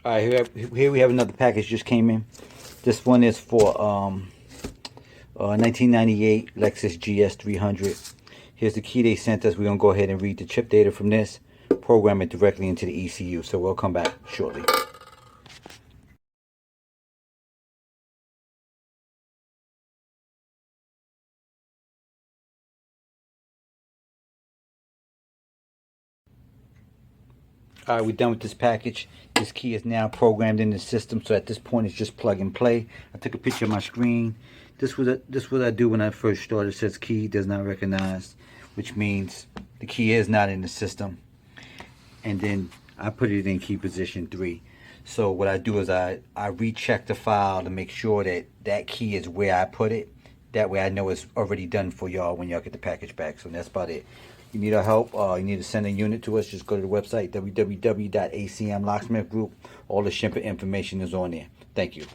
All right, here we have another package just came in. This one is for 1998 Lexus GS300. Here's the key they sent us. We're going to go ahead and read the chip data from this, program it directly into the ECU. So we'll come back shortly. All right, we're done with this package. This key is now programmed in the system, so at this point it's just plug and play. I took a picture of my screen. This was what I do when I first started. It says key does not recognize, which means the key is not in the system. And then I put it in key position 3. So what I do is I recheck the file to make sure that that key is where I put it. That way I know it's already done for y'all when y'all get the package back. So that's about it. You need our help, you need to send a unit to us, just go to the website, www.acmlocksmithgroup. All the shipping information is on there. Thank you.